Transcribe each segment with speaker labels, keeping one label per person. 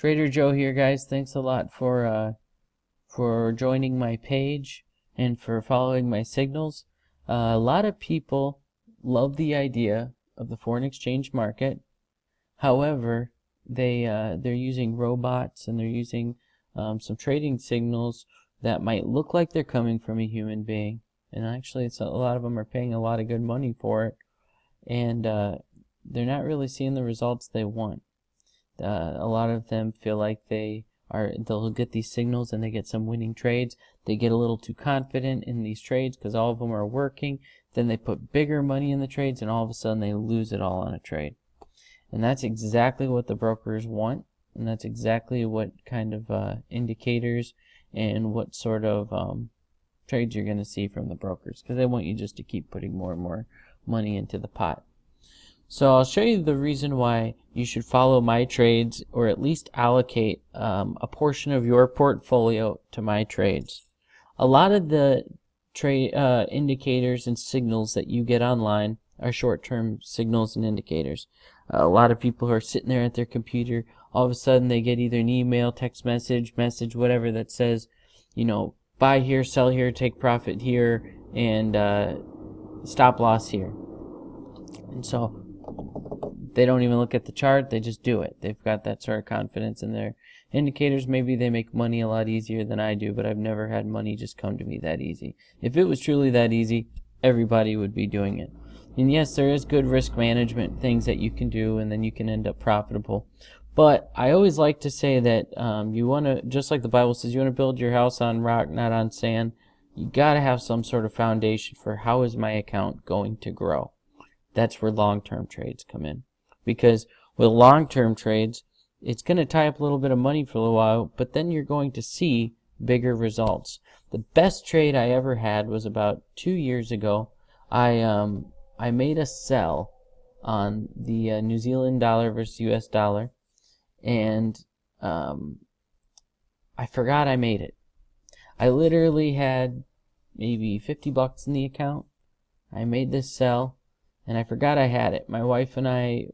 Speaker 1: Trader Joe here, guys. Thanks a lot for joining my page and for following my signals. A lot of people love the idea of the foreign exchange market. However, they're using robots and they're using some trading signals that might look like they're coming from a human being, and actually a lot of them are paying a lot of good money for it, and they're not really seeing the results they want. A lot of them feel like they'll get these signals and they get some winning trades. They get a little too confident in these trades because all of them are working. Then they put bigger money in the trades and all of a sudden they lose it all on a trade. And that's exactly what the brokers want, and that's exactly what kind of indicators and what sort of trades you're going to see from the brokers, because they want you just to keep putting more and more money into the pot. So I'll show you the reason why you should follow my trades, or at least allocate a portion of your portfolio to my trades. A lot of the trade indicators and signals that you get online are short-term signals and indicators. A lot of people who are sitting there at their computer, all of a sudden they get either an email, text message, whatever that says, you know, buy here, sell here, take profit here, and stop loss here. And so they don't even look at the chart, they just do it. They've got that sort of confidence in their indicators. Maybe they make money a lot easier than I do, but I've never had money just come to me that easy. If it was truly that easy, everybody would be doing it. And yes, there is good risk management things that you can do, and then you can end up profitable. But I always like to say that you want to, just like the Bible says, you want to build your house on rock, not on sand. You got to have some sort of foundation for how is my account going to grow. That's where long-term trades come in. Because with long-term trades, it's going to tie up a little bit of money for a little while, but then you're going to see bigger results. The best trade I ever had was about 2 years ago. I made a sell on the New Zealand dollar versus US dollar, and I forgot I made it. I literally had maybe 50 bucks in the account. I made this sell, and I forgot I had it. My wife and I,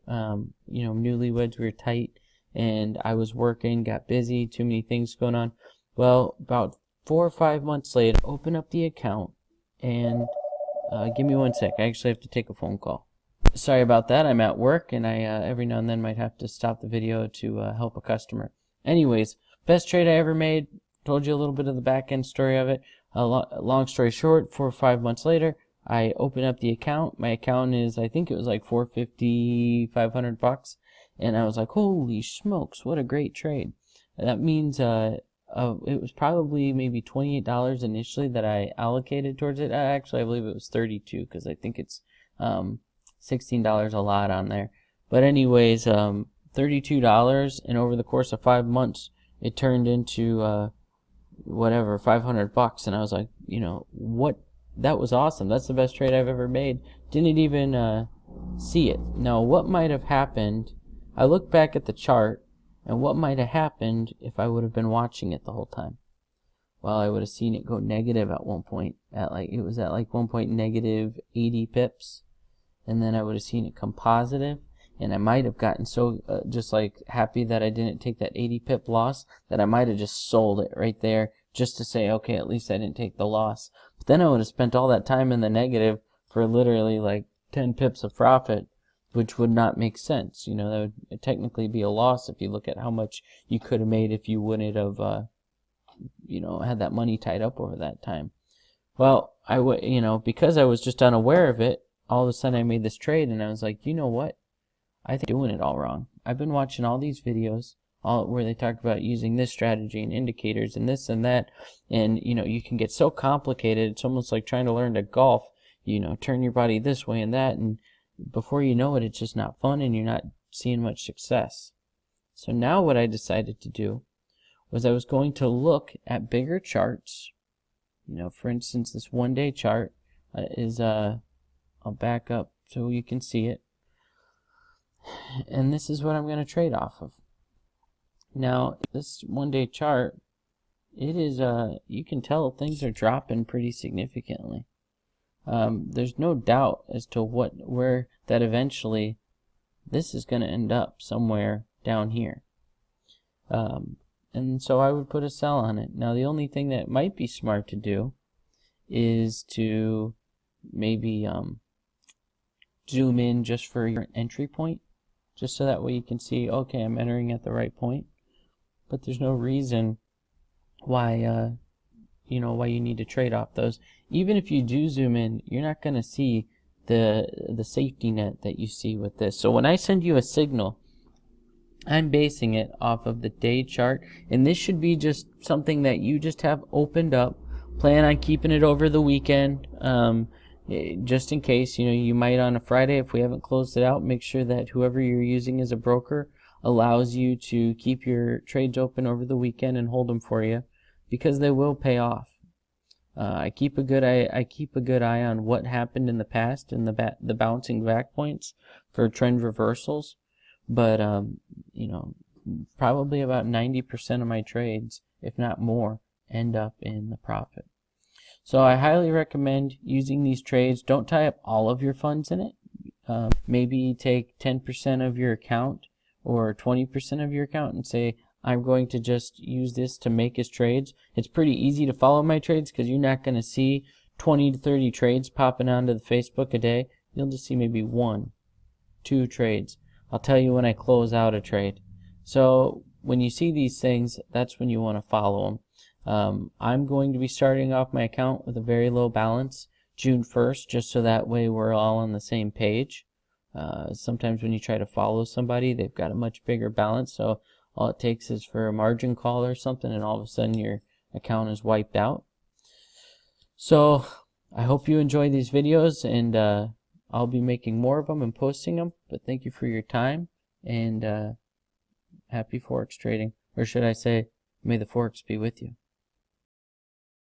Speaker 1: newlyweds, we were tight, and I was working, got busy, too many things going on. Well, about 4 or 5 months later, open up the account, and give me 1 sec. I actually have to take a phone call. Sorry about that. I'm at work, and I every now and then might have to stop the video to help a customer. Anyways, best trade I ever made. Told you a little bit of the back end story of it. Long story short, 4 or 5 months later, I open up the account. My account is, I think it was like $450, $500, and I was like, holy smokes, what a great trade. And that means it was probably maybe $28 initially that I allocated towards it. Actually, I believe it was $32 because I think it's $16 a lot on there. But anyways, $32, and over the course of 5 months, it turned into whatever, $500, and I was like, what? That was awesome. That's the best trade I've ever made. Didn't even see it. Now, what might have happened? I look back at the chart, and what might have happened if I would have been watching it the whole time? Well, I would have seen it go negative at one point. It was at one point negative 80 pips, and then I would have seen it come positive, and I might have gotten so just like happy that I didn't take that 80 pip loss that I might have just sold it right there just to say, okay, at least I didn't take the loss. But then I would have spent all that time in the negative for literally like 10 pips of profit, which would not make sense. That would technically be a loss if you look at how much you could have made if you wouldn't have, had that money tied up over that time. Well, because I was just unaware of it, all of a sudden I made this trade, and I was like, you know what? I think I'm doing it all wrong. I've been watching all these videos, where they talk about using this strategy and indicators and this and that, and you can get so complicated. It's almost like trying to learn to golf. Turn your body this way and that, and before you know it, it's just not fun, and you're not seeing much success. So now what I decided to do was I was going to look at bigger charts. For instance, this 1-day chart is I'll back up so you can see it, and this is what I'm going to trade off of. Now, this 1-day chart, it is you can tell things are dropping pretty significantly. There's no doubt as to where that eventually this is going to end up somewhere down here. And so I would put a sell on it. Now the only thing that might be smart to do is to maybe zoom in just for your entry point, just so that way you can see, okay, I'm entering at the right point. But there's no reason why why you need to trade off those. Even if you do zoom in, you're not going to see the safety net that you see with this. So when I send you a signal, I'm basing it off of the day chart, and this should be just something that you just have opened up. Plan on keeping it over the weekend, just in case. You might on a Friday, if we haven't closed it out, make sure that whoever you're using as a broker allows you to keep your trades open over the weekend and hold them for you, because they will pay off. I keep a good eye on what happened in the past and the bouncing back points for trend reversals. But probably about 90% of my trades, if not more, end up in the profit. So I highly recommend using these trades. Don't tie up all of your funds in it. Maybe take 10% of your account or 20% of your account and say, I'm going to just use this to make his trades. It's pretty easy to follow my trades because you're not going to see 20 to 30 trades popping onto the Facebook a day. You'll just see maybe 1, 2 trades. I'll tell you when I close out a trade. So when you see these things, that's when you want to follow them. I'm going to be starting off my account with a very low balance June 1st, just so that way we're all on the same page. Sometimes when you try to follow somebody, they've got a much bigger balance, so all it takes is for a margin call or something, and all of a sudden your account is wiped out. So I hope you enjoy these videos, and I'll be making more of them and posting them. But thank you for your time, and happy Forex trading. Or should I say, may the Forex be with you.